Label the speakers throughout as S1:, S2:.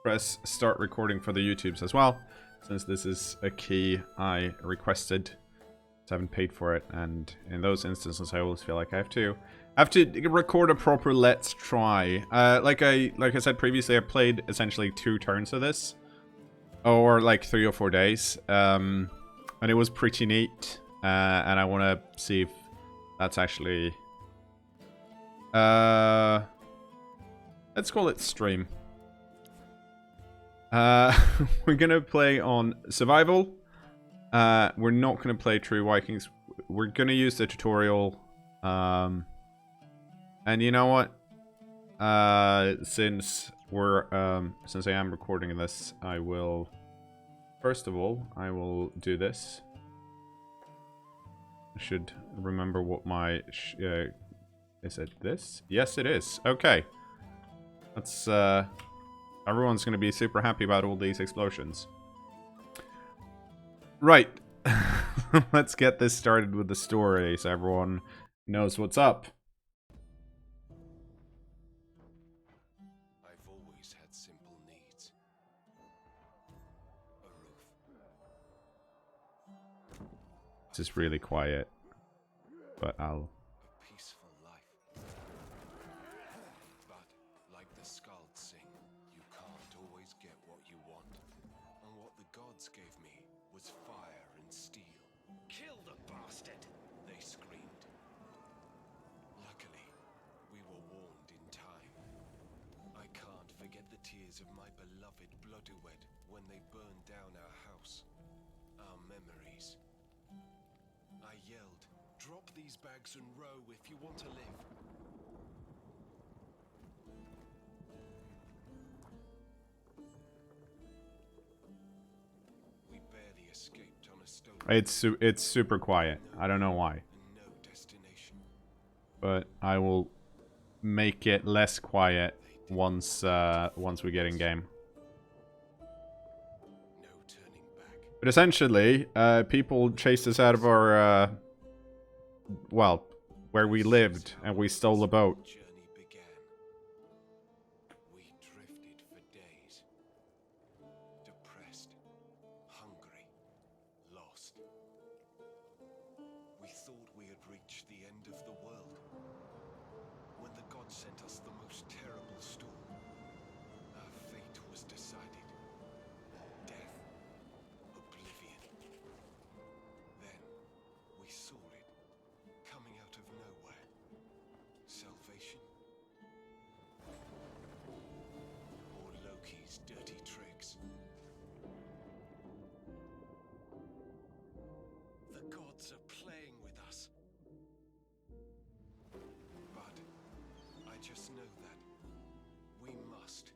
S1: press start recording for the YouTubes as well, since this is a key I requested. I haven't paid for it, and in those instances I always feel like I have to record a proper let's try. Like I said previously, I played essentially 2 turns of this, or like 3 or 4 days, and it was pretty neat, and I want to see if that's actually let's call it stream. We're gonna play on survival. We're not gonna play True Vikings. We're gonna use the tutorial. And you know what? Since I am recording this, I will. First of all, I will do this. I should remember what my. Is it this? Yes, it is. Okay. That's everyone's gonna be super happy about all these explosions. Right. Let's get this started with the story so everyone knows what's up.
S2: I've always had simple needs. A roof.
S1: This is really quiet, but I'll...
S2: A peaceful life. But, like the skalds sing, you can't always get what you want. And what the gods gave me was fire and steel. Kill the bastard! They screamed. Luckily, we were warned in time. I can't forget the tears of my beloved Bloodwed when they burned down our house. Our memories. I yelled, "Drop these bags and row if you want to live." We barely escaped on a stolen
S1: It's super quiet. I don't know why,
S2: and no destination.
S1: but I will make it less quiet once we get in game.
S2: No turning back.
S1: But essentially, people chased us out of our well, where we lived, and we stole a boat.
S2: Journey began. We drifted for days. Depressed, hungry, lost. We thought we had reached the end of the world. When the gods sent us the most terrible storm, our fate was decided. Death, oblivion. Then we saw it, coming out of nowhere. Salvation? Or Loki's dirty tricks? The gods are playing with us. But I just know that we must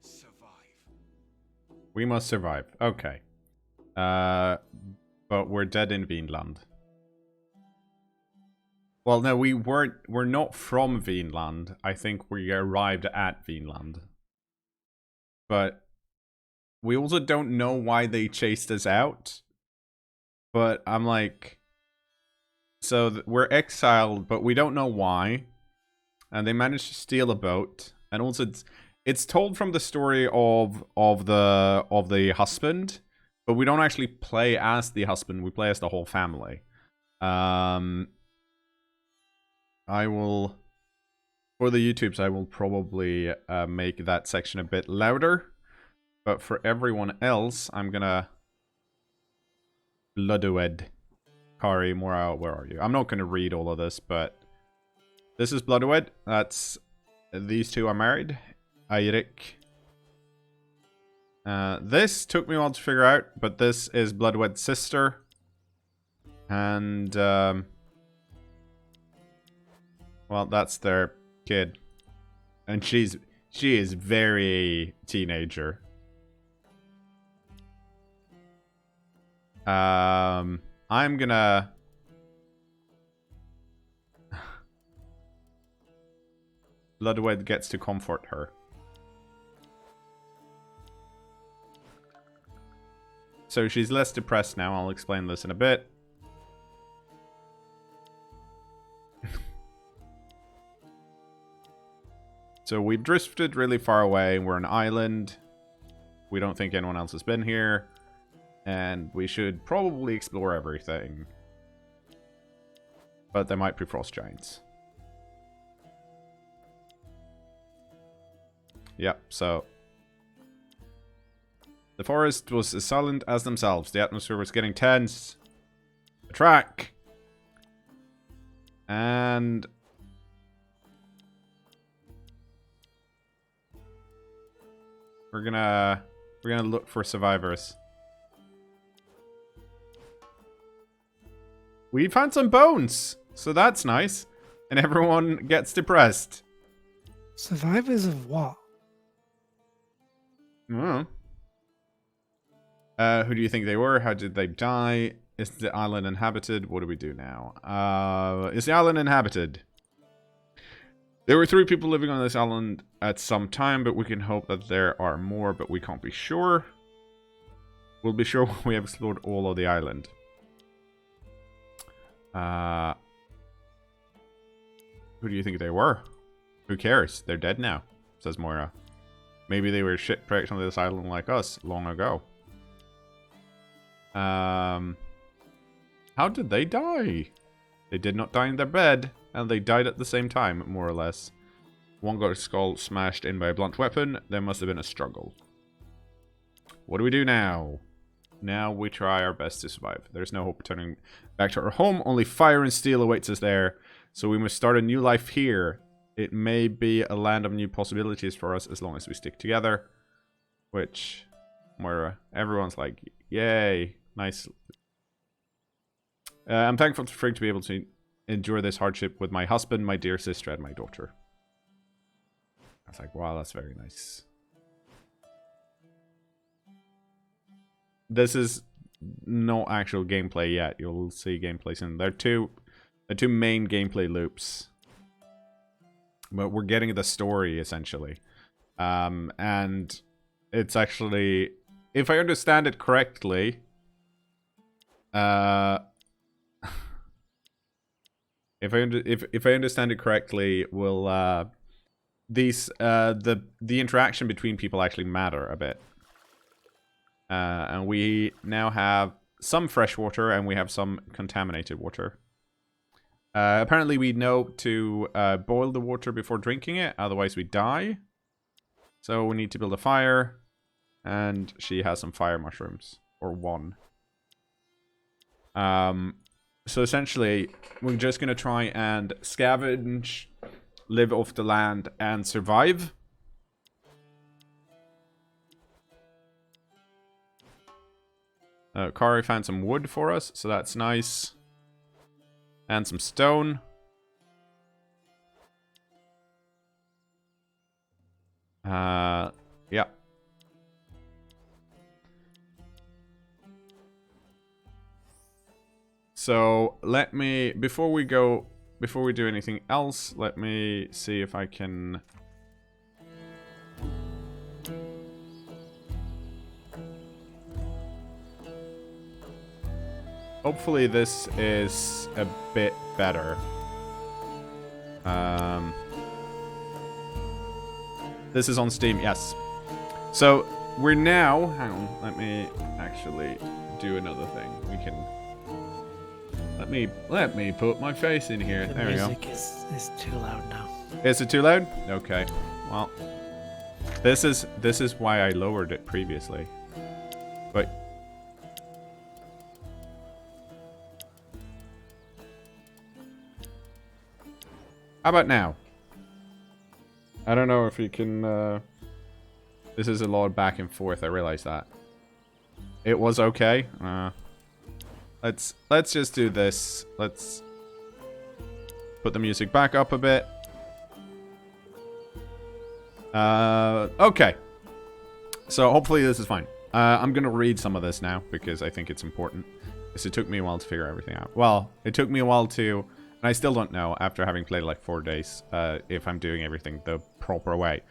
S2: survive.
S1: We must survive. Okay. But we're dead in Vinland. Well, no, we're not from Vinland. I think we arrived at Vinland. But we also don't know why they chased us out. But I'm like... So we're exiled, but we don't know why. And they managed to steal a boat. And also it's told from the story of the husband, but we don't actually play as the husband, we play as the whole family. I will, for the YouTubes, I will probably make that section a bit louder. But for everyone else, I'm gonna... Bloodwed. Kari, Mora, where are you? I'm not gonna read all of this, but... This is Bloodwed. That's... These two are married. Eirik. This took me a while to figure out, but this is Bloodwed's sister. And, well, that's their kid. And she is very teenager. I'm gonna... Bloodwed gets to comfort her. So she's less depressed now. I'll explain this in a bit. So we've drifted really far away. We're an island. We don't think anyone else has been here. And we should probably explore everything. But there might be frost giants. Yep, so... The forest was as silent as themselves. The atmosphere was getting tense. Track! And... We're gonna look for survivors. We found some bones! So that's nice. And everyone gets depressed.
S3: Survivors of what?
S1: Oh. Who do you think they were? How did they die? Is the island inhabited? What do we do now? Is the island inhabited? There were 3 people living on this island at some time, but we can hope that there are more, but we can't be sure. We'll be sure when we have explored all of the island. Who do you think they were? Who cares? They're dead now, says Moira. Maybe they were shipwrecked on this island like us long ago. How did they die? They did not die in their bed, and they died at the same time, more or less. One got his skull smashed in by a blunt weapon. There must have been a struggle. What do we do now? Now we try our best to survive. There's no hope of turning back to our home. Only fire and steel awaits us there. So we must start a new life here. It may be a land of new possibilities for us as long as we stick together. Which, Moira, everyone's like, yay, nice. I'm thankful to Frigg to be able to endure this hardship with my husband, my dear sister, and my daughter. I was like, wow, that's very nice. This is no actual gameplay yet. You'll see gameplay soon. There are two main gameplay loops. But we're getting the story, essentially. And it's actually... If I understand it correctly... If I understand it correctly, will the interaction between people actually matter a bit. And we now have some fresh water and we have some contaminated water. Apparently we know to boil the water before drinking it, otherwise we die. So we need to build a fire. And she has some fire mushrooms. Or one. So essentially, we're just going to try and scavenge, live off the land, and survive. Kari found some wood for us, so that's nice. And some stone. Yeah. So let me, before we do anything else, let me see if I can... Hopefully this is a bit better. This is on Steam, yes. So we're now, hang on, let me actually do another thing. We can... Let me put my face in here. There we go.
S3: The music is too loud now.
S1: Is it too loud? Okay. Well, this is why I lowered it previously. But how about now? I don't know if you can. This is a lot of back and forth. I realize that. It was okay. Let's just do this. Let's put the music back up a bit. Okay. So hopefully this is fine. I'm gonna read some of this now because I think it's important. Because it took me a while to figure everything out. Well, it took me a while to, and I still don't know after having played like 4 days, if I'm doing everything the proper way.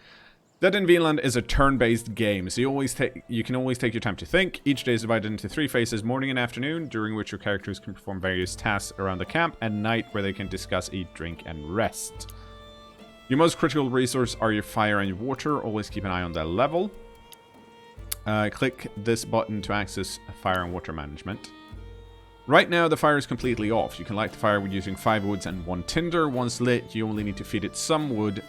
S1: Dead in Vinland is a turn-based game, so you can always take your time to think. Each day is divided into 3 phases, morning and afternoon, during which your characters can perform various tasks around the camp, and night, where they can discuss, eat, drink, and rest. Your most critical resource are your fire and your water. Always keep an eye on that level. Click this button to access fire and water management. Right now, the fire is completely off. You can light the fire with using 5 woods and 1 tinder. Once lit, you only need to feed it some wood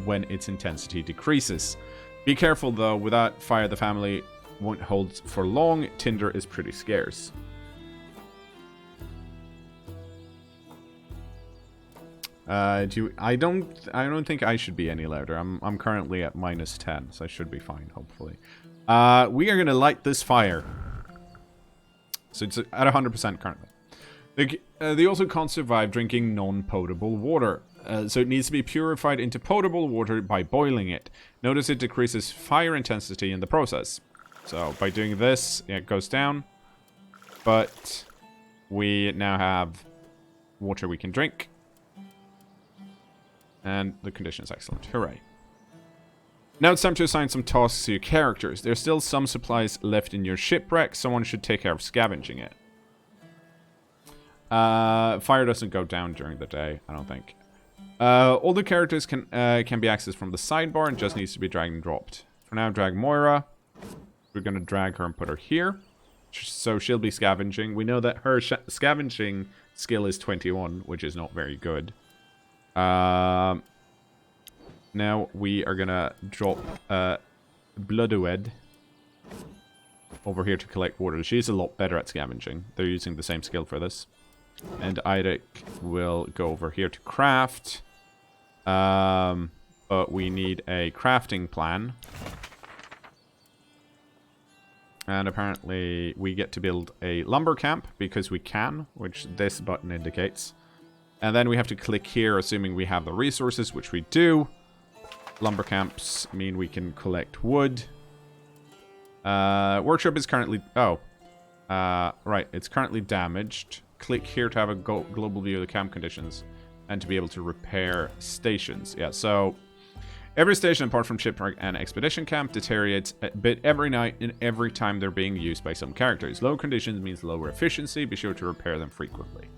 S1: when its intensity decreases. Be careful, though. Without fire, the family won't hold for long. Tinder is pretty scarce. I don't think I should be any louder. I'm currently at -10, so I should be fine, hopefully. We are gonna light this fire. So it's at 100% currently. They also can't survive drinking non-potable water. So it needs to be purified into potable water by boiling it. Notice it decreases fire intensity in the process. So by doing this, it goes down. But we now have water we can drink. And the condition is excellent. Hooray. Now it's time to assign some tasks to your characters. There's still some supplies left in your shipwreck. Someone should take care of scavenging it. Fire doesn't go down during the day, I don't think. All the characters can be accessed from the sidebar and just needs to be dragged and dropped. For now, drag Moira. We're going to drag her and put her here. So she'll be scavenging. We know that her scavenging skill is 21, which is not very good. Now we are gonna drop Bloodowed over here to collect water. She's a lot better at scavenging. They're using the same skill for this. And Eirik will go over here to craft. But we need a crafting plan. And apparently we get to build a lumber camp because we can, which this button indicates. And then we have to click here, assuming we have the resources, which we do. Lumber camps mean we can collect wood. Workshop is currently... Oh. Right, it's currently damaged. Click here to have a global view of the camp conditions. And to be able to repair stations. Yeah, so... Every station apart from shipwreck and expedition camp deteriorates a bit every night and every time they're being used by some characters. Low conditions means lower efficiency. Be sure to repair them frequently.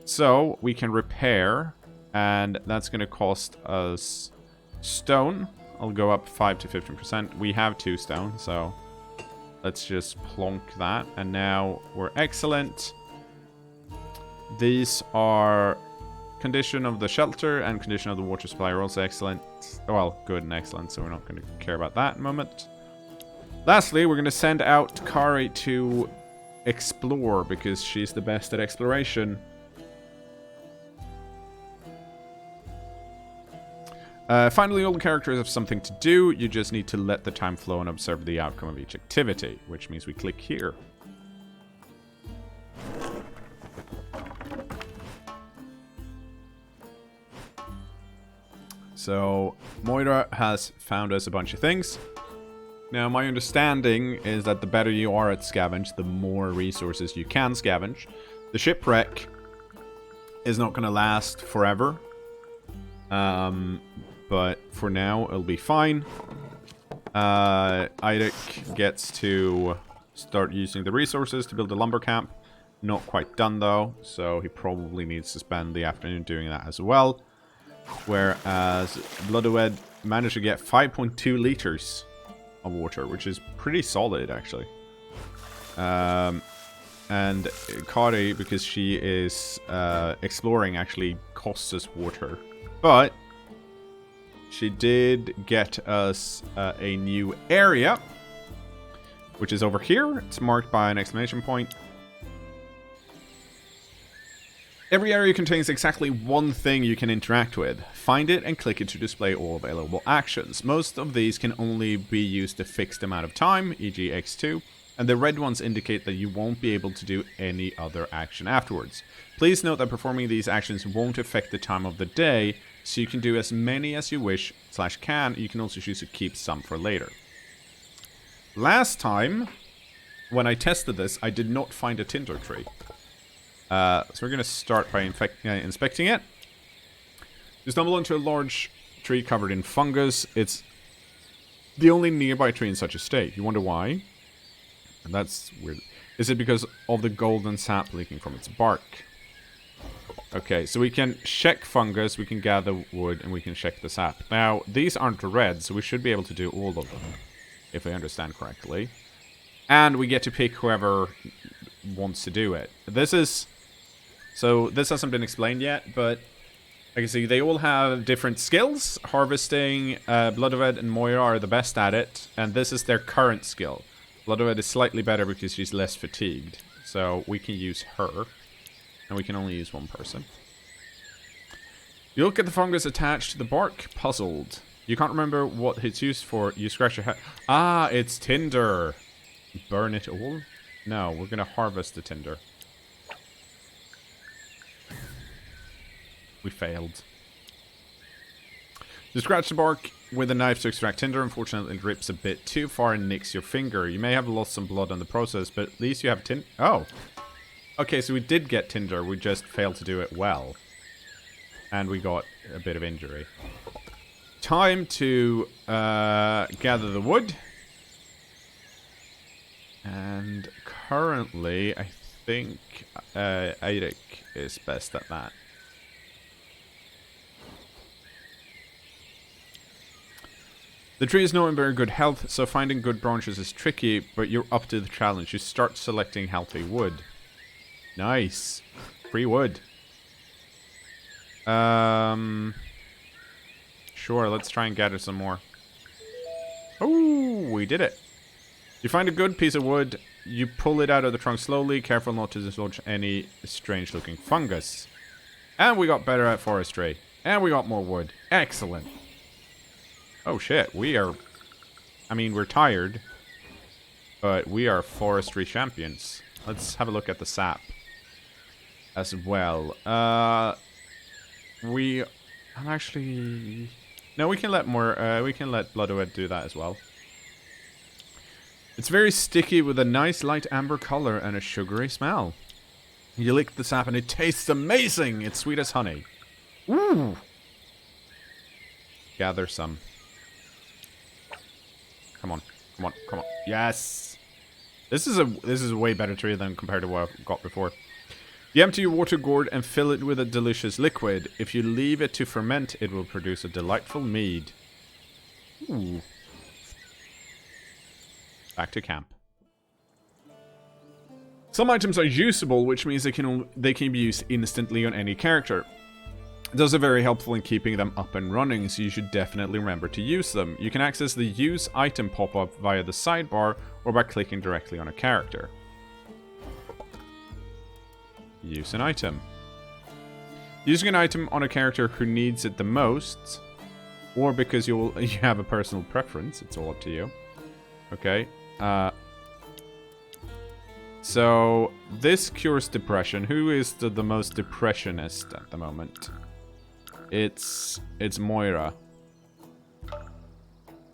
S1: So, we can repair, and that's going to cost us stone. I'll go up 5 to 15%. We have 2 stone, so let's just plonk that. And now we're excellent. These are condition of the shelter and condition of the water supply are also excellent. Well, good and excellent, so we're not going to care about that in a moment. Lastly, we're going to send out Kari to explore, because she's the best at exploration. Finally, all the characters have something to do. You just need to let the time flow and observe the outcome of each activity, which means we click here. So, Moira has found us a bunch of things. Now, my understanding is that the better you are at scavenge, the more resources you can scavenge. The shipwreck is not going to last forever. But for now, it'll be fine. Eirik gets to start using the resources to build a lumber camp. Not quite done, though, so he probably needs to spend the afternoon doing that as well. Whereas Bloodowed managed to get 5.2 liters of water, which is pretty solid, actually. And Kari, because she is exploring, actually costs us water. But she did get us a new area, which is over here. It's marked by an exclamation point. Every area contains exactly one thing you can interact with. Find it and click it to display all available actions. Most of these can only be used a fixed amount of time, e.g. X2, and the red ones indicate that you won't be able to do any other action afterwards. Please note that performing these actions won't affect the time of the day, so you can do as many as you wish / can. You can also choose to keep some for later. Last time, when I tested this, I did not find a tinder tree. So we're going to start by inspecting it. You stumble into a large tree covered in fungus. It's the only nearby tree in such a state. You wonder why? And that's weird. Is it because of the golden sap leaking from its bark? Okay, so we can check fungus, we can gather wood, and we can check the sap. Now, these aren't red, so we should be able to do all of them, if I understand correctly. And we get to pick whoever wants to do it. This is... So, this hasn't been explained yet, but... Like I see, they all have different skills. Harvesting, Bloodred and Moira are the best at it, and this is their current skill. Bloodred is slightly better because she's less fatigued, so we can use her. And we can only use one person. You look at the fungus attached to the bark, puzzled. You can't remember what it's used for. You scratch your head. Ah, it's tinder. Burn it all? No, we're going to harvest the tinder. We failed. You scratch the bark with a knife to extract tinder. Unfortunately, it rips a bit too far and nicks your finger. You may have lost some blood in the process, but at least you have tinder. Oh. Okay, so we did get tinder, we just failed to do it well. And we got a bit of injury. Time to gather the wood. And currently, I think Eirik is best at that. The tree is not in very good health, so finding good branches is tricky, but you're up to the challenge. You start selecting healthy wood. Nice. Free wood. Sure, let's try and gather some more. Oh, we did it. You find a good piece of wood. You pull it out of the trunk slowly, careful not to dislodge any strange-looking fungus. And we got better at forestry. And we got more wood. Excellent. Oh shit, we are... I mean, we're tired. But we are forestry champions. Let's have a look at the sap as well. We actually... No, we can let Bloodred do that as well. It's very sticky with a nice light amber color and a sugary smell. You lick the sap and it tastes amazing! It's sweet as honey. Ooh! Gather some. Come on, come on, come on. Yes! This is a way better tree than compared to what I've got before. You empty your water gourd and fill it with a delicious liquid. If you leave it to ferment, it will produce a delightful mead. Ooh. Back to camp. Some items are usable, which means they can be used instantly on any character. Those are very helpful in keeping them up and running, so you should definitely remember to use them. You can access the Use Item pop-up via the sidebar or by clicking directly on a character. Use an item. Using an item on a character who needs it the most, or because you have a personal preference, it's all up to you. Okay. So, this cures depression. Who is the most depressionist at the moment? It's Moira.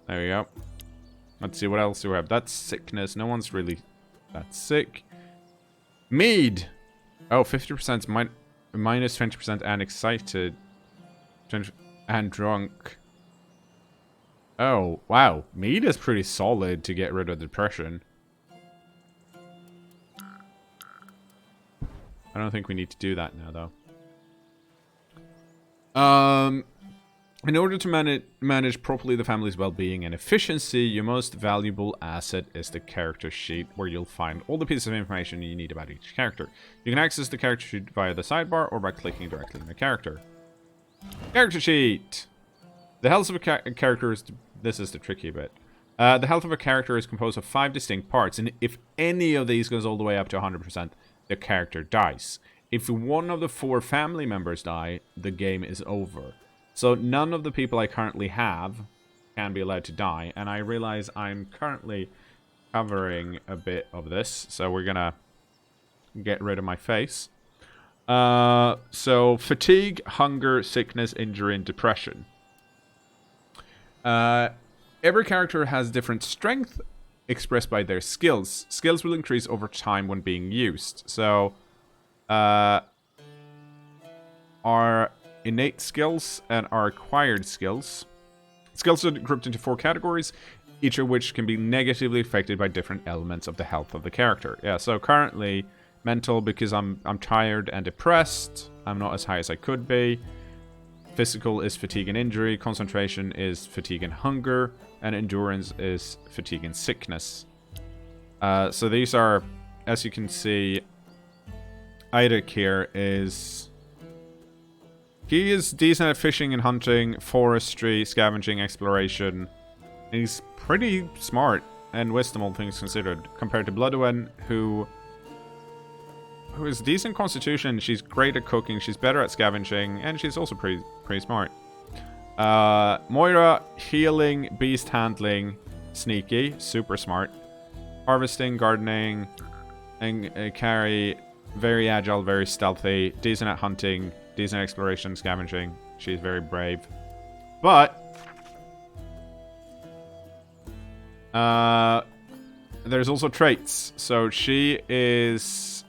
S1: There we go. Let's see, what else do we have? That's sickness. No one's really that sick. Mead! Oh, 50% minus 20% and excited. And drunk. Oh, wow. Mead is pretty solid to get rid of depression. I don't think we need to do that now, though. In order to manage properly the family's well-being and efficiency, your most valuable asset is the character sheet, where you'll find all the pieces of information you need about each character. You can access the character sheet via the sidebar or by clicking directly on the character. Character sheet! The health of a character is... This is the tricky bit. The health of a character is composed of 5 distinct parts, and if any of these goes all the way up to 100%, the character dies. If one of the 4 family members die, the game is over. So none of the people I currently have can be allowed to die, and I realize I'm currently covering a bit of this, so we're gonna get rid of my face. So fatigue, hunger, sickness, injury, and depression. Every character has different strength expressed by their skills. Skills will increase over time when being used. So, our innate skills and our acquired skills. Skills are grouped into 4 categories, each of which can be negatively affected by different elements of the health of the character. Yeah, so currently, mental because I'm tired and depressed. I'm not as high as I could be. Physical is fatigue and injury. Concentration is fatigue and hunger. And endurance is fatigue and sickness. So these are, as you can see, Eirik here is... He is decent at fishing and hunting, forestry, scavenging, exploration. He's pretty smart and wisdom, all things considered, compared to Bloodwen, who is decent constitution. She's great at cooking, she's better at scavenging, and she's also pretty smart. Moira, healing, beast handling, sneaky, super smart. Harvesting, gardening, and carry, very agile, very stealthy, decent at hunting, decent exploration, scavenging. She's very brave. But there's also traits. So she is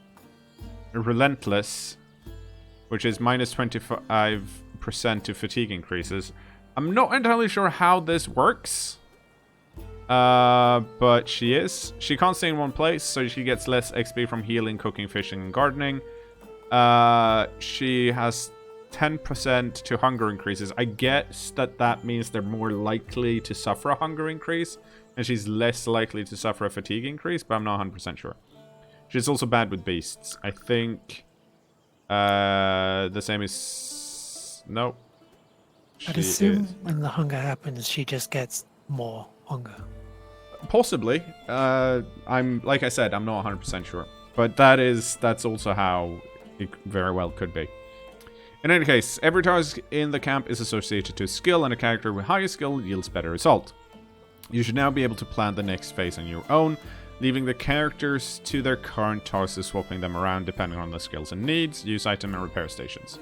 S1: relentless, which is minus 25% to fatigue increases. I'm not entirely sure how this works. But she is. She can't stay in one place, so she gets less XP from healing, cooking, fishing, and gardening. She has 10% to hunger increases. I guess that means they're more likely to suffer a hunger increase, and she's less likely to suffer a fatigue increase, but I'm not 100% sure. She's also bad with beasts. I think the same is... Nope.
S3: I'd assume when the hunger happens, she just gets more hunger.
S1: Possibly. Like I said, I'm not 100% sure. But that's also how it very well could be. In any case, every task in the camp is associated to a skill, and a character with higher skill yields better result. You should now be able to plan the next phase on your own, leaving the characters to their current tasks and swapping them around depending on the skills and needs, use item and repair stations.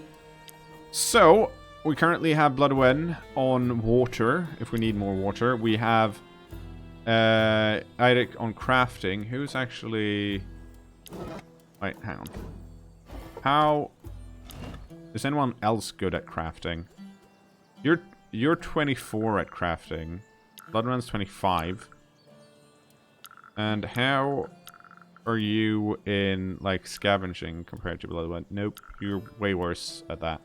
S1: So, we currently have Bloodwen on water, if we need more water. We have Eirik on crafting, who's actually... Wait, hang on. How... Is anyone else good at crafting? You're 24 at crafting. Bloodwen's 25. And how are you in, like, scavenging compared to Bloodwen? Nope, you're way worse at that.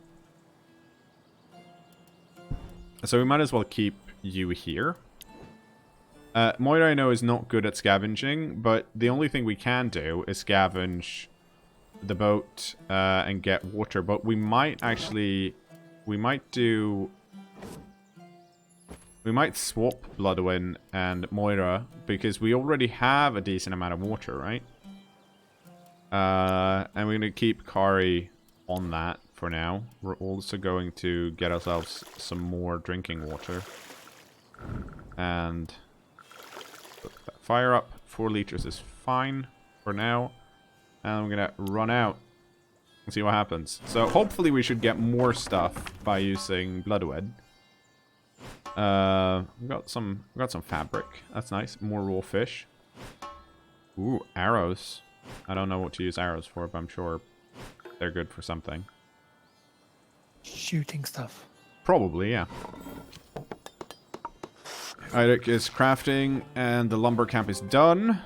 S1: So we might as well keep you here. Moira, I know, is not good at scavenging, but the only thing we can do is scavenge the boat and get water. But we might actually... We might swap Bloodwen and Moira, because we already have a decent amount of water, right? And we're going to keep Kari on that for now. We're also going to get ourselves some more drinking water. And put that fire up. 4 liters is fine for now. And I'm going to run out and see what happens. So hopefully we should get more stuff by using Bloodwed. We got some fabric. That's nice. More raw fish. Ooh, arrows. I don't know what to use arrows for, but I'm sure they're good for something.
S3: Shooting stuff.
S1: Probably, yeah. Eirik is crafting, and the lumber camp is done.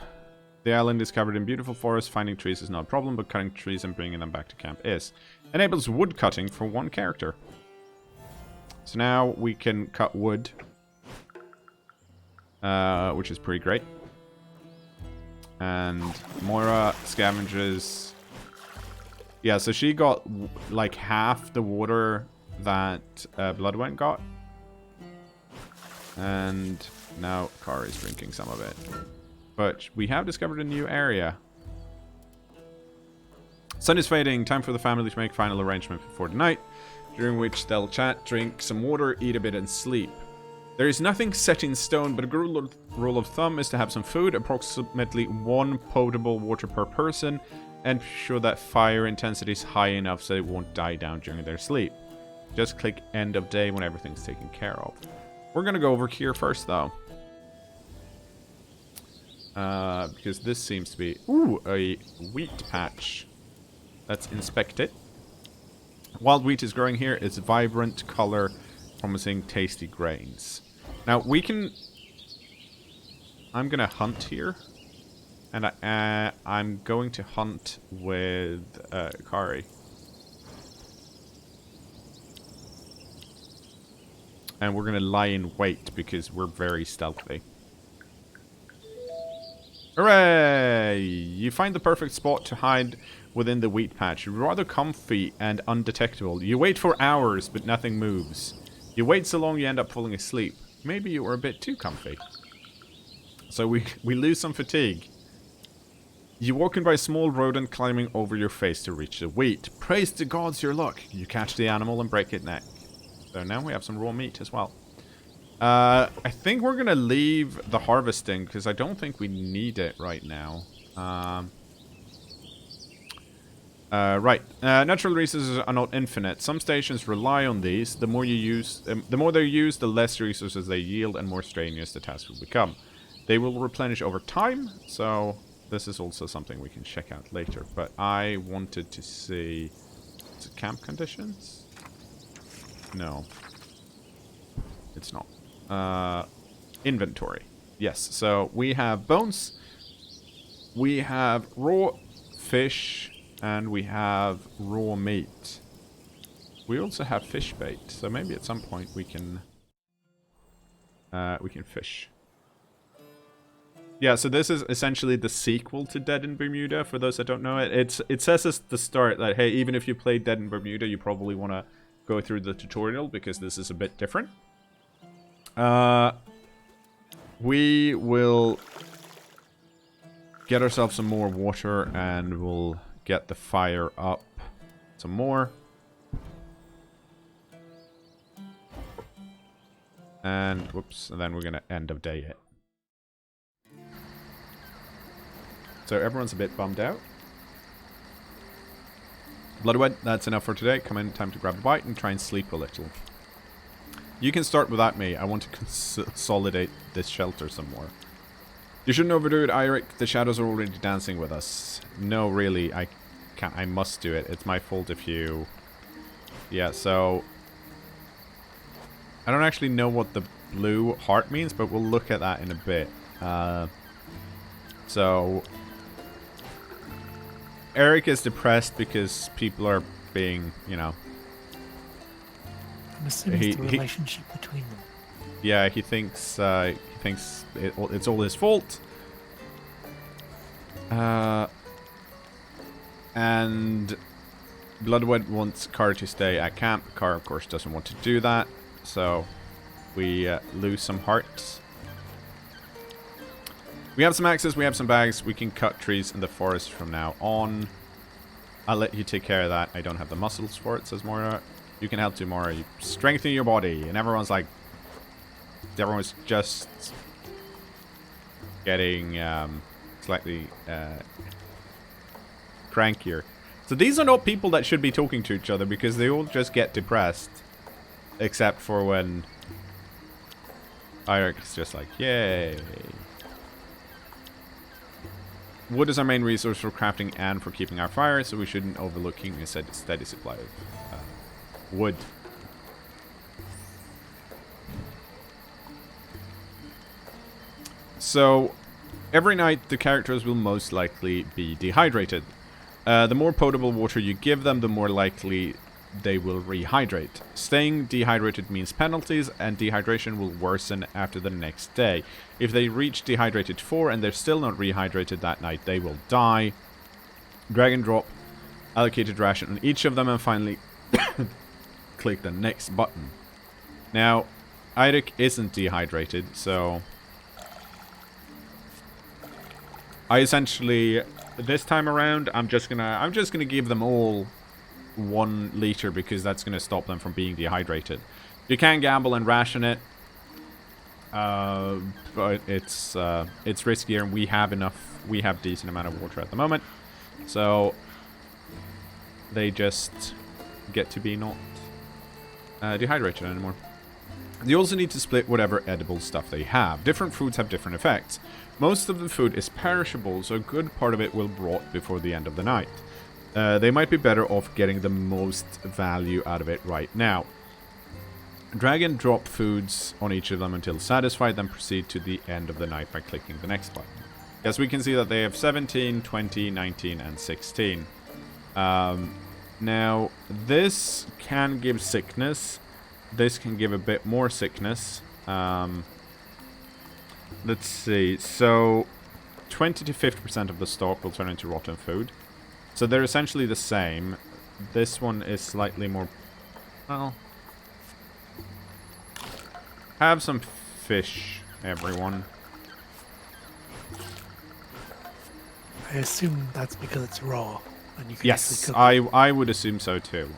S1: The island is covered in beautiful forests. Finding trees is not a problem, but cutting trees and bringing them back to camp is. Enables wood cutting for 1 character. So now we can cut wood, which is pretty great. And Moira scavenges. Yeah, so she got like half the water that Bloodwen got. And now Kari's drinking some of it. But we have discovered a new area. Sun is fading. Time for the family to make final arrangement before the night, during which they'll chat, drink some water, eat a bit, and sleep. There is nothing set in stone, but a good rule of thumb is to have some food, approximately 1 potable water per person, and ensure that fire intensity is high enough so it won't die down during their sleep. Just click end of day when everything's taken care of. We're going to go over here first, though. Because this seems to be... Ooh, a wheat patch. Let's inspect it. Wild wheat is growing here. It's vibrant color, promising tasty grains. Now, we can... I'm going to hunt here. And I'm going to hunt with Kari. And we're going to lie in wait because we're very stealthy. Hooray! You find the perfect spot to hide within the wheat patch. Rather comfy and undetectable. You wait for hours, but nothing moves. You wait so long you end up falling asleep. Maybe you were a bit too comfy. So we lose some fatigue. You walk in by a small rodent climbing over your face to reach the wheat. Praise the gods your luck. You catch the animal and break its neck. So now we have some raw meat as well. I think we're going to leave the harvesting because I don't think we need it right now. Right. Natural resources are not infinite. Some stations rely on these. The more you use, the more they're used, the less resources they yield and more strenuous the task will become. They will replenish over time, so this is also something we can check out later. But I wanted to see... Is it camp conditions? No. It's not. Inventory. Yes, so we have bones, we have raw fish, and we have raw meat. We also have fish bait, so maybe at some point we can fish. Yeah, so this is essentially the sequel to Dead in Bermuda, for those that don't know it. It says at the start that, hey, even if you played Dead in Bermuda, you probably want to go through the tutorial, because this is a bit different. We will get ourselves some more water, and we'll get the fire up some more. And, whoops, and then we're going to end of day it. So everyone's a bit bummed out. Bloodwed, that's enough for today. Come in, time to grab a bite and try and sleep a little. You can start without me. I want to consolidate this shelter some more. You shouldn't overdo it, Eirik. The shadows are already dancing with us. No, really, I can't. I must do it. It's my fault if you... Yeah, so... I don't actually know what the blue heart means, but we'll look at that in a bit. So... Eric is depressed because people are being, you know...
S3: I'm assuming it's the relationship between them.
S1: Yeah, he thinks it's all his fault. And Bloodwed wants Car to stay at camp. Car, of course, doesn't want to do that. So we lose some hearts. We have some axes, we have some bags. We can cut trees in the forest from now on. I'll let you take care of that. I don't have the muscles for it, says Moira. You can help too, Moira. You strengthen your body. And everyone's like... Everyone's just... getting slightly crankier. So these are not people that should be talking to each other, because they all just get depressed. Except for when... Irik's just like, yay. Wood is our main resource for crafting and for keeping our fire, so we shouldn't overlook keeping a steady supply of wood. So, every night the characters will most likely be dehydrated. The more potable water you give them, the more likely they will rehydrate. Staying dehydrated means penalties, and dehydration will worsen after the next day. If they reach dehydrated 4 and they're still not rehydrated that night, they will die. Drag and drop allocated ration on each of them, and finally click the next button. Now, Eirik isn't dehydrated, so I essentially, this time around, I'm just gonna give them all 1 liter, because that's gonna stop them from being dehydrated. You can gamble and ration it, but it's riskier, and we have decent amount of water at the moment, so they just get to be not dehydrated anymore. You also need to split whatever edible stuff they have. Different foods have different effects. Most of the food is perishable, so a good part of it will rot before the end of the night. They might be better off getting the most value out of it right now. Drag and drop foods on each of them until satisfied, then proceed to the end of the night by clicking the next button. Yes, we can see that they have 17, 20, 19, and 16. Now, this can give sickness, this can give a bit more sickness. Let's see. So 20 to 50% of the stock will turn into rotten food. So they're essentially the same. This one is slightly more... Well... Have some fish, everyone.
S3: I assume that's because it's raw. And you can
S1: Yes,
S3: actually cook it.
S1: I would assume so too.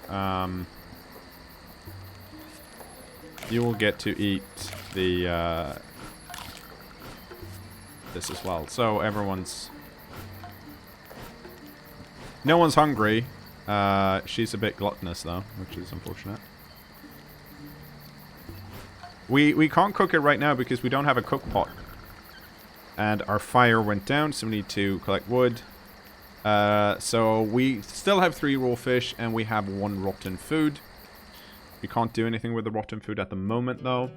S1: You will get to eat the this as well. So everyone's... No one's hungry. She's a bit gluttonous though, which is unfortunate. We can't cook it right now because we don't have a cook pot. And our fire went down, so we need to collect wood. So we still have 3 raw fish and we have 1 rotten food. We can't do anything with the rotten food at the moment though.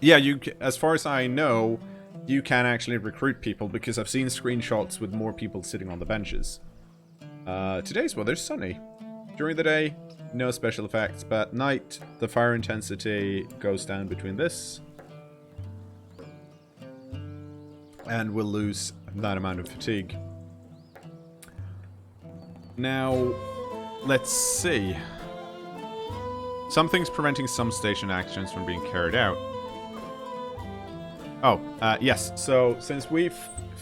S1: Yeah, as far as I know, you can actually recruit people because I've seen screenshots with more people sitting on the benches. Today's weather's sunny. During the day, no special effects, but at night, the fire intensity goes down between this. And we'll lose that amount of fatigue. Now, let's see. Something's preventing some station actions from being carried out. Oh, yes. So, since we've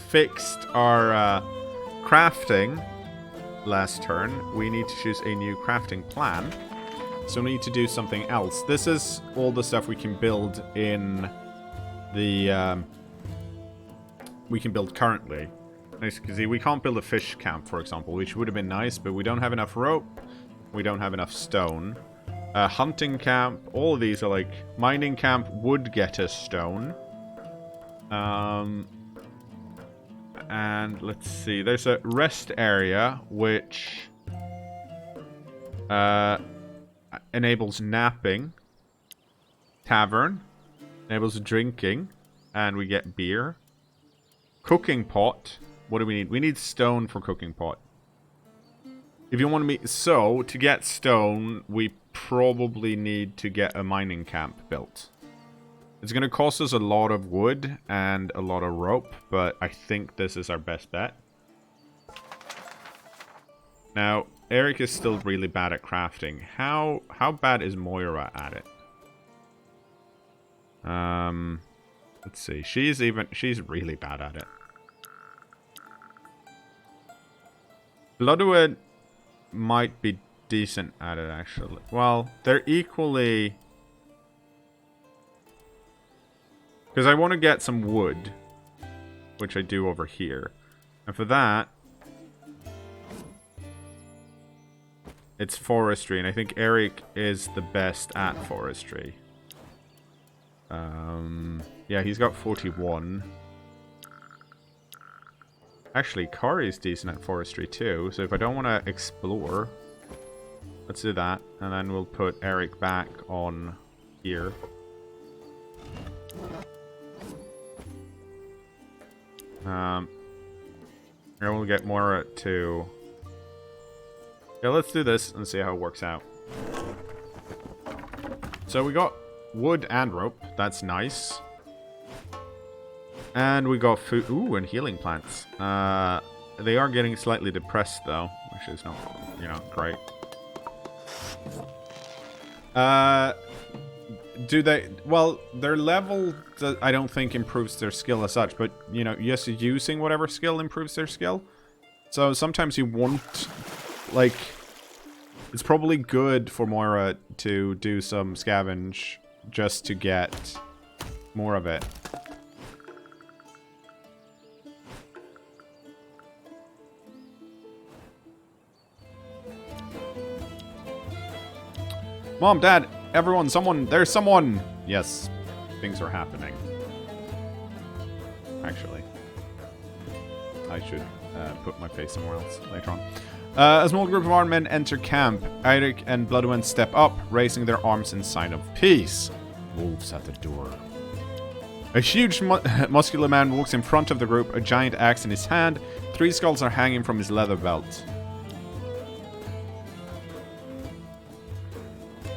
S1: fixed our crafting last turn, we need to choose a new crafting plan. So we need to do something else. This is all the stuff we can build in the... we can build currently. As you can see, we can't build a fish camp, for example, which would have been nice, but we don't have enough rope. We don't have enough stone. Hunting camp, all of these are like... Mining camp would get us stone. And let's see, there's a rest area which enables napping. Tavern enables drinking, and we get beer. Cooking pot. What do we need? We need stone for cooking pot. If you want to meet... So, to get stone, we probably need to get a mining camp built. It's going to cost us a lot of wood and a lot of rope, but I think this is our best bet. Now, Eric is still really bad at crafting. How bad is Moira at it? Let's see. She's really bad at it. Bloodwood might be decent at it, actually. Well, they're equally... Because I want to get some wood, which I do over here. And for that, it's forestry, and I think Eric is the best at forestry. Yeah, he's got 41. Actually, Kari's decent at forestry too, so if I don't want to explore, let's do that, and then we'll put Eric back on here. And we'll get Moira to... Yeah, let's do this and see how it works out. So we got wood and rope. That's nice. And we got food. Ooh, and healing plants. They are getting slightly depressed, though, which is not, you know, great. Do they... Well, their level, I don't think improves their skill as such, but, you know, yes, using whatever skill improves their skill. So sometimes you won't... Like, it's probably good for Moira to do some scavenge just to get more of it. Mom, Dad, everyone, someone, there's someone! Yes, things are happening. Actually, I should put my face somewhere else later on. A small group of armed men enter camp. Eirik and Bloodwind step up, raising their arms in sign of peace. Wolves at the door. A huge muscular man walks in front of the group, a giant axe in his hand. 3 skulls are hanging from his leather belt.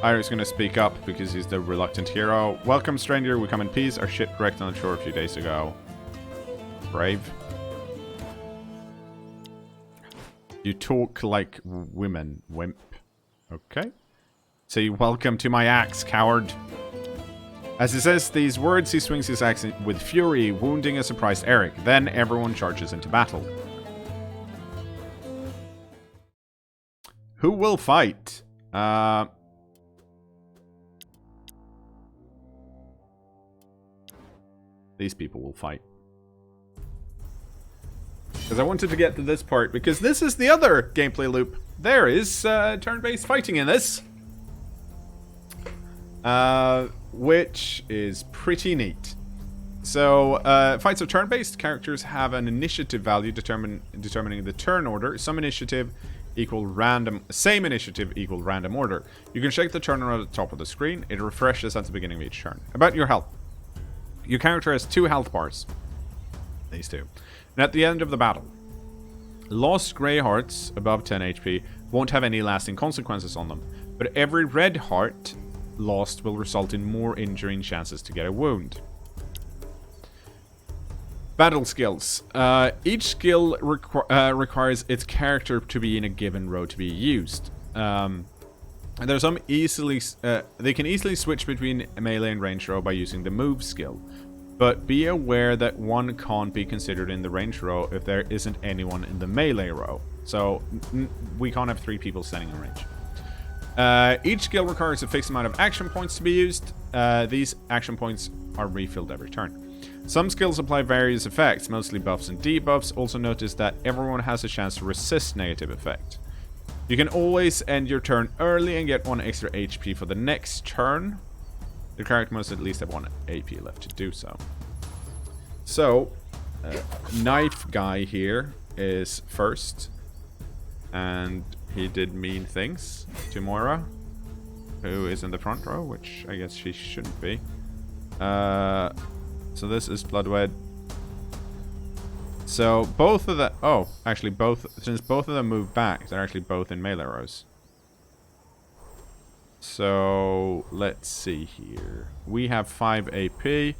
S1: Iric's gonna speak up because he's the reluctant hero. Welcome, stranger. We come in peace. Our ship wrecked on the shore a few days ago. Brave. You talk like women, wimp. Okay. Say welcome to my axe, coward. As he says these words, he swings his axe with fury, wounding a surprised Eric. Then everyone charges into battle. Who will fight? These people will fight. Because I wanted to get to this part, because this is the other gameplay loop. There is turn-based fighting in this. Which is pretty neat. So, fights are turn-based. Characters have an initiative value determining the turn order. Some initiative equal random... Same initiative equal random order. You can check the turn order at the top of the screen. It refreshes at the beginning of each turn. About your health. Your character has 2 health bars. These 2. And at the end of the battle, lost grey hearts above 10 HP won't have any lasting consequences on them. But every red heart lost will result in more injury and chances to get a wound. Battle skills. Each skill requires its character to be in a given row to be used. And there's some easily... they can easily switch between melee and range row by using the move skill. But be aware that one can't be considered in the range row if there isn't anyone in the melee row. So we can't have 3 people standing in range. Each skill requires a fixed amount of action points to be used. These action points are refilled every turn. Some skills apply various effects, mostly buffs and debuffs. Also notice that everyone has a chance to resist negative effect. You can always end your turn early and get 1 extra HP for the next turn. The character must at least have 1 AP left to do so. So, knife guy here is first. And he did mean things to Moira, who is in the front row, which I guess she shouldn't be. So this is Bloodwed. So both of the... Oh, actually both... Since both of them move back, they're actually both in melee rows. So, let's see here. We have 5 AP.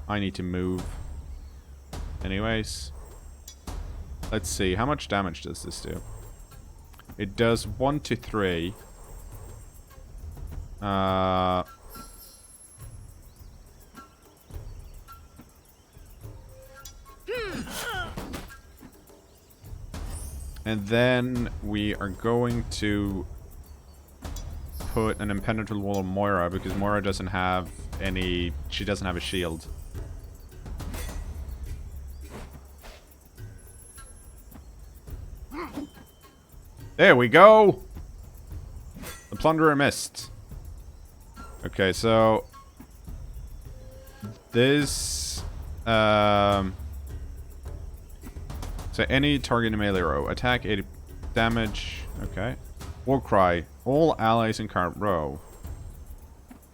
S1: I need to move. Anyways. Let's see. How much damage does this do? It does 1 to 3. And then we are going to put an impenetrable wall on Moira because Moira doesn't have any... She doesn't have a shield. There we go! The Plunderer missed. Okay, so... This... So any target in melee row. Attack 80 damage. Okay. War cry. All allies in current row.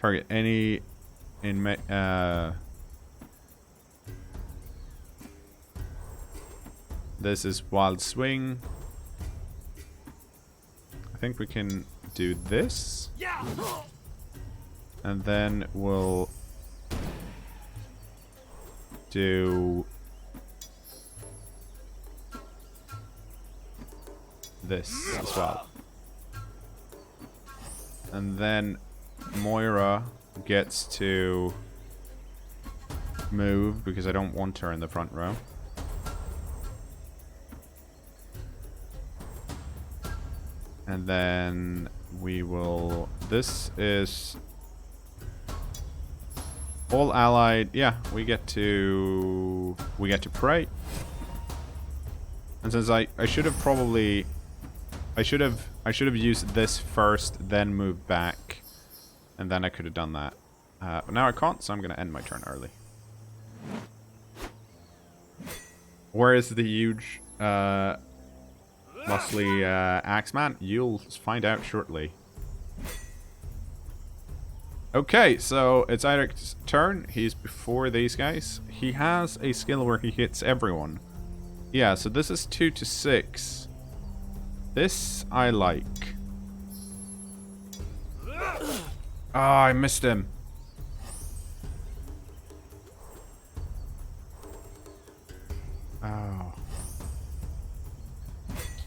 S1: Target any in this is wild swing. I think we can do this. And then we'll do this as well. And then Moira gets to move because I don't want her in the front row. And then we will... This is... all allied... Yeah, we get to pray. And since I should have probably... I should have used this first, then moved back, and then I could have done that. But now I can't, so I'm going to end my turn early. Where is the huge, muscly Axeman? You'll find out shortly. Okay, so it's Iric's turn. He's before these guys. He has a skill where he hits everyone. Yeah, so this is 2 to 6. This I like. Ah, I missed him. Oh.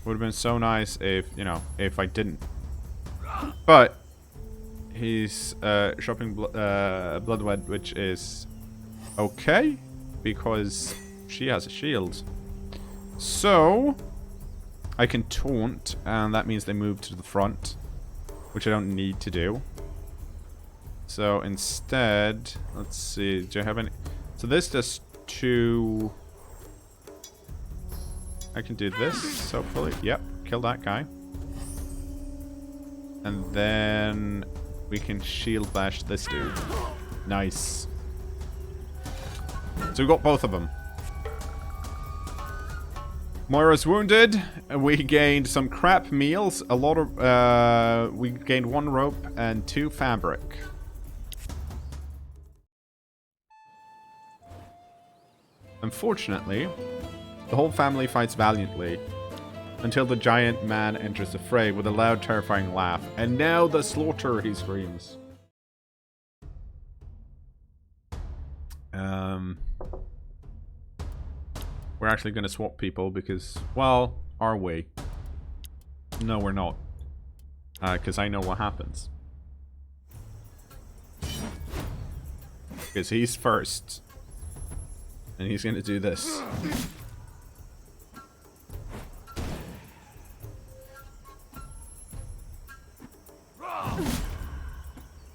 S1: Would have been so nice if, you know, if I didn't. But he's shopping Bloodwed, which is okay because she has a shield. So I can taunt, and that means they move to the front, which I don't need to do. So instead, let's see, do I have any? So this does 2. I can do this, hopefully. Yep, kill that guy. And then we can shield bash this dude. Nice. So we got both of them. Moira's wounded. We gained some crap meals. A lot of... we gained 1 rope and 2 fabric. Unfortunately, the whole family fights valiantly until the giant man enters the fray with a loud, terrifying laugh. And now the slaughter, he screams. We're actually going to swap people because, well, are we? No, we're not. Because I know what happens. Because he's first. And he's going to do this.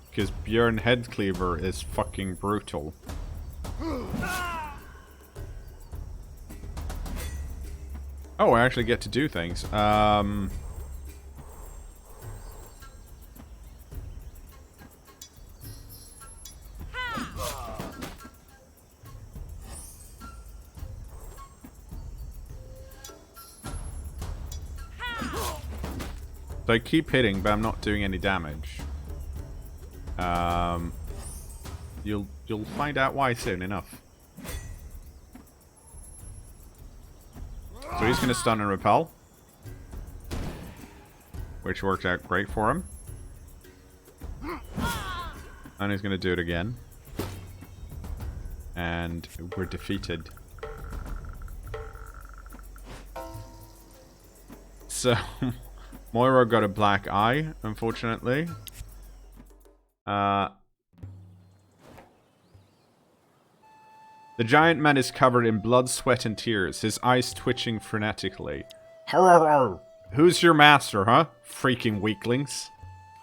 S1: Because Björn Headcleaver is fucking brutal. Oh, I actually get to do things. So I keep hitting, but I'm not doing any damage. You'll find out why soon enough. So he's going to stun and repel, which worked out great for him. And he's going to do it again. And we're defeated. So, Moira got a black eye, unfortunately. The giant man is covered in blood, sweat, and tears, his eyes twitching frenetically. Who's your master, huh? Freaking weaklings.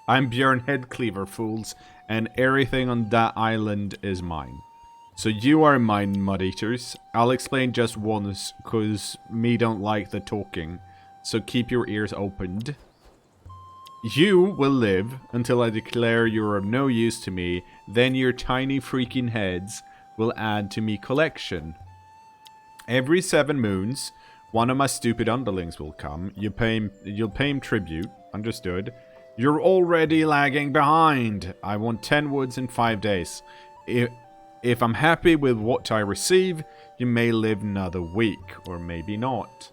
S1: I'm Björn Headcleaver, fools, and everything on that island is mine. So you are mine, mud-eaters. I'll explain just once, cause me don't like the talking. So keep your ears opened. You will live until I declare you're of no use to me, then your tiny freaking heads will add to me collection. Every 7 moons, one of my stupid underlings will come. You'll pay him tribute. Understood. You're already lagging behind. I want 10 woods in 5 days. If I'm happy with what I receive, you may live another week, or maybe not.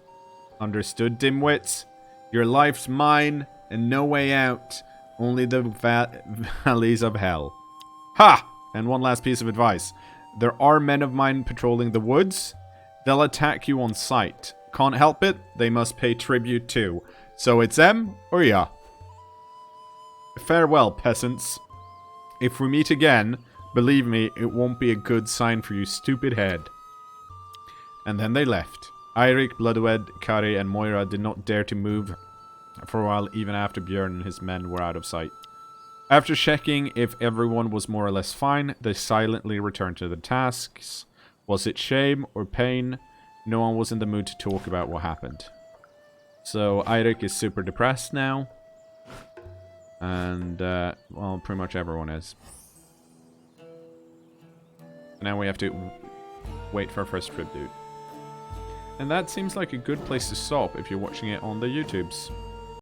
S1: Understood, dimwits? Your life's mine, and no way out. Only the valleys of hell. Ha! And one last piece of advice. There are men of mine patrolling the woods. They'll attack you on sight. Can't help it, they must pay tribute too. So it's them, or ya. Farewell, peasants. If we meet again, believe me, it won't be a good sign for you stupid head. And then they left. Eirik, Bloodwed, Kari, and Moira did not dare to move for a while, even after Björn and his men were out of sight. After checking if everyone was more or less fine, they silently returned to the tasks. Was it shame or pain? No one was in the mood to talk about what happened. So Eirik is super depressed now. And, well, pretty much everyone is. Now we have to wait for our first tribute. And that seems like a good place to stop if you're watching it on the YouTubes.